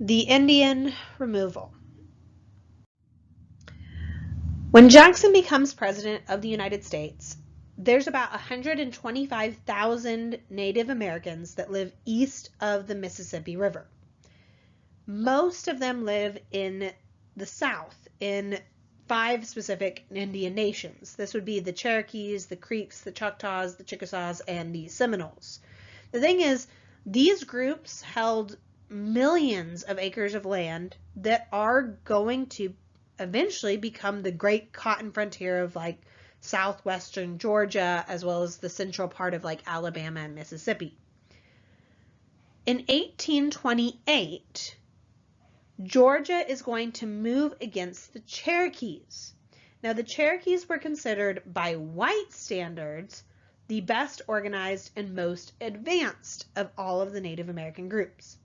The Indian removal. When Jackson becomes president of the United States, there's about 125,000 Native Americans that live east of the Mississippi River. Most of them live in the South, in 5 specific Indian nations. This would be the Cherokees, the Creeks, the Choctaws, the Chickasaws, and the Seminoles. The thing is, these groups held millions of acres of land that are going to eventually become the great cotton frontier of like southwestern Georgia, as well as the central part of like Alabama and Mississippi. In 1828, Georgia is going to move against the Cherokees. Now, the Cherokees were considered by white standards the best organized and most advanced of all of the Native American groups.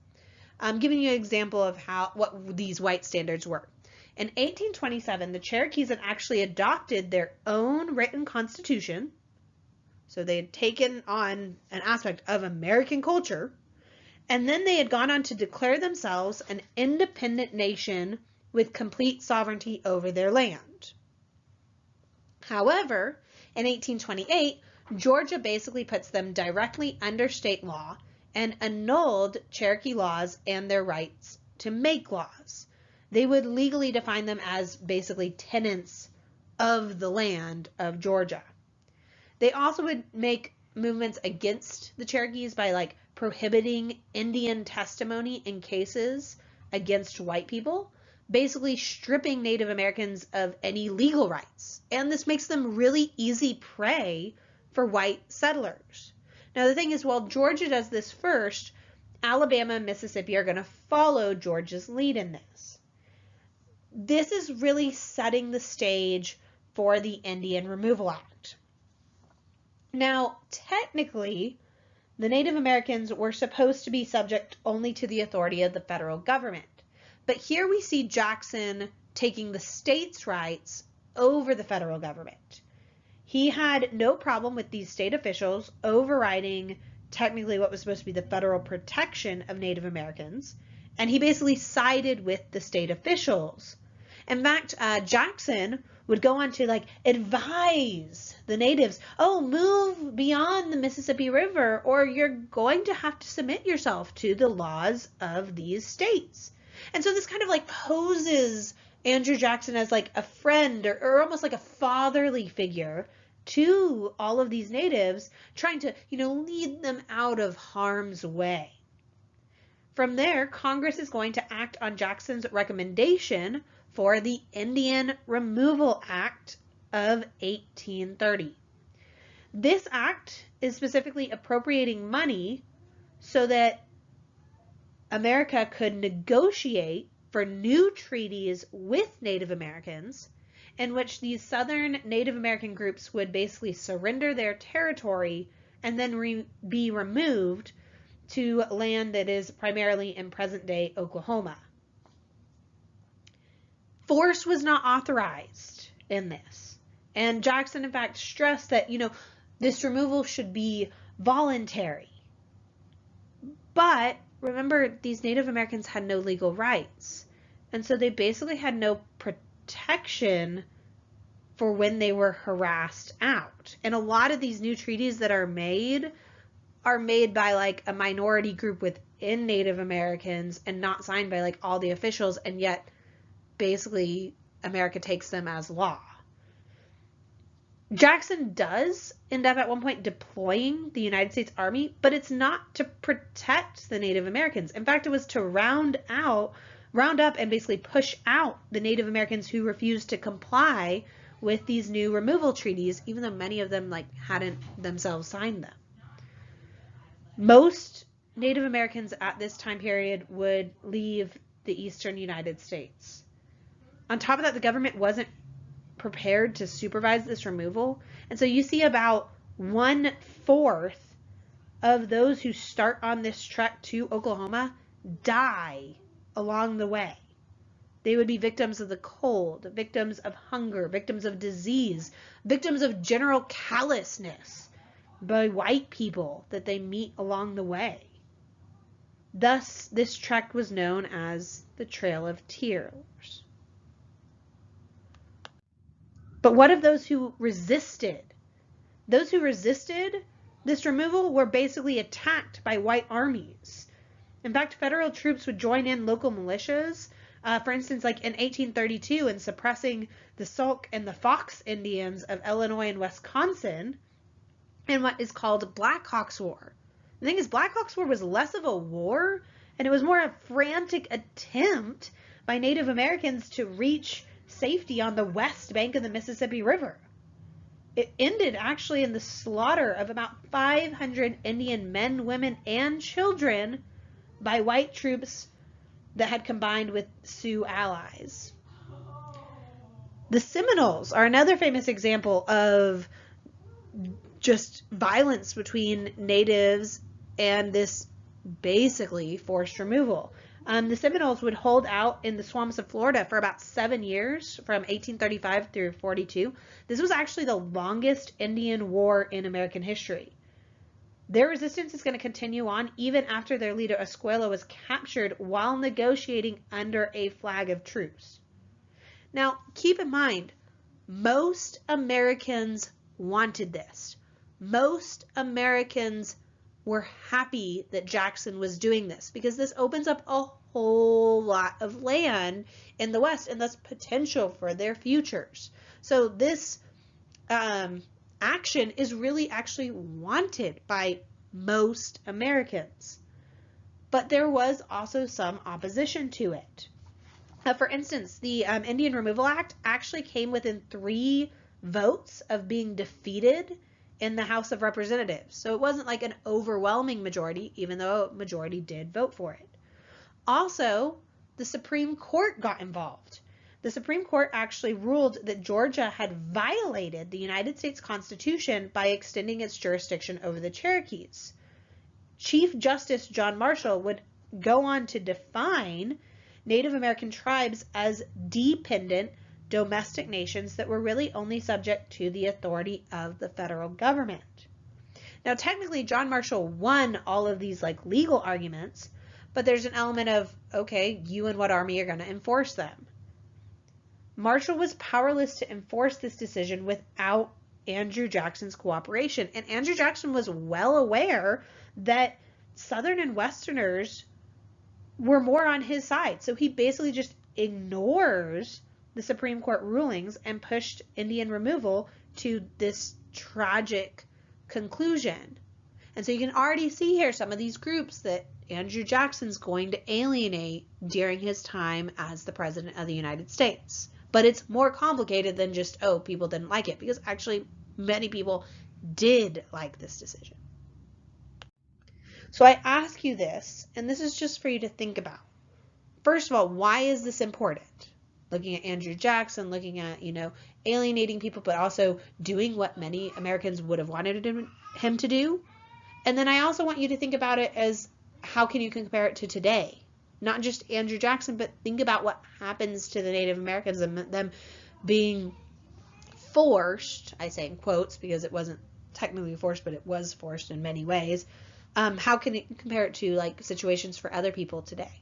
I'm giving you an example of what these white standards were. In 1827, the Cherokees had actually adopted their own written constitution. So they had taken on an aspect of American culture, and then they had gone on to declare themselves an independent nation with complete sovereignty over their land. However, in 1828, Georgia basically puts them directly under state law and annulled Cherokee laws and their rights to make laws. They would legally define them as basically tenants of the land of Georgia. They also would make movements against the Cherokees by like prohibiting Indian testimony in cases against white people, basically stripping Native Americans of any legal rights. And this makes them really easy prey for white settlers. Now the thing is, while Georgia does this first, Alabama and Mississippi are going to follow Georgia's lead in this. This is really setting the stage for the Indian Removal Act. Now, technically, the Native Americans were supposed to be subject only to the authority of the federal government. But here we see Jackson taking the states' rights over the federal government. He had no problem with these state officials overriding technically what was supposed to be the federal protection of Native Americans, and he basically sided with the state officials. In fact, Jackson would go on to like advise the natives, oh, move beyond the Mississippi River or you're going to have to submit yourself to the laws of these states. And so this kind of like poses Andrew Jackson as like a friend or almost like a fatherly figure to all of these natives, trying to, lead them out of harm's way. From there, Congress is going to act on Jackson's recommendation for the Indian Removal Act of 1830. This act is specifically appropriating money so that America could negotiate for new treaties with Native Americans in which these southern Native American groups would basically surrender their territory and then be removed to land that is primarily in present-day Oklahoma. Force was not authorized in this. And Jackson, in fact, stressed that, this removal should be voluntary. But remember, these Native Americans had no legal rights. And so they basically had no protection for when they were harassed out. And a lot of these new treaties that are made by like a minority group within Native Americans and not signed by like all the officials, and yet basically America takes them as law. Jackson does end up at one point deploying the United States Army, but it's not to protect the Native Americans. In fact, it was to round up and basically push out the Native Americans who refused to comply with these new removal treaties, even though many of them hadn't themselves signed them. Most Native Americans at this time period would leave the eastern United States. On top of that, the government wasn't prepared to supervise this removal. And so you see about 1/4 of those who start on this trek to Oklahoma die along the way. They would be victims of the cold, victims of hunger, victims of disease, victims of general callousness by white people that they meet along the way. Thus, this trek was known as the Trail of Tears. But what of those who resisted? Those who resisted this removal were basically attacked by white armies. In fact, federal troops would join in local militias, for instance, like in 1832, in suppressing the Sauk and the Fox Indians of Illinois and Wisconsin in what is called Black Hawk's War. The thing is, Black Hawk's War was less of a war, and it was more a frantic attempt by Native Americans to reach safety on the west bank of the Mississippi River. It ended actually in the slaughter of about 500 Indian men, women, and children by white troops that had combined with Sioux allies. The Seminoles are another famous example of just violence between natives and this basically forced removal. The Seminoles would hold out in the swamps of Florida for about 7 years, from 1835 through 42. This was actually the longest Indian war in American history. Their resistance is going to continue on even after their leader Escuela was captured while negotiating under a flag of truce. Now, keep in mind, most Americans wanted this. Most Americans were happy that Jackson was doing this, because this opens up a whole lot of land in the West and thus potential for their futures. So this action is really actually wanted by most Americans. But there was also some opposition to it. For instance, the Indian Removal Act actually came within 3 votes of being defeated in the House of Representatives. So it wasn't like an overwhelming majority, even though a majority did vote for it. Also, the Supreme Court got involved. The Supreme Court actually ruled that Georgia had violated the United States Constitution by extending its jurisdiction over the Cherokees. Chief Justice John Marshall would go on to define Native American tribes as dependent domestic nations that were really only subject to the authority of the federal government. Now, technically, John Marshall won all of these like legal arguments, but there's an element of, okay, you and what army are going to enforce them? Marshall was powerless to enforce this decision without Andrew Jackson's cooperation. And Andrew Jackson was well aware that Southern and Westerners were more on his side. So he basically just ignores the Supreme Court rulings and pushed Indian removal to this tragic conclusion. And so you can already see here some of these groups that Andrew Jackson's going to alienate during his time as the President of the United States. But it's more complicated than just, oh, people didn't like it, because actually many people did like this decision. So I ask you this, and this is just for you to think about. First of all, why is this important? Looking at Andrew Jackson, looking at, alienating people, but also doing what many Americans would have wanted him to do. And then I also want you to think about it as, how can you compare it to today? Not just Andrew Jackson, but think about what happens to the Native Americans and them being forced, I say in quotes because it wasn't technically forced, but it was forced in many ways. How can it compare it to like situations for other people today?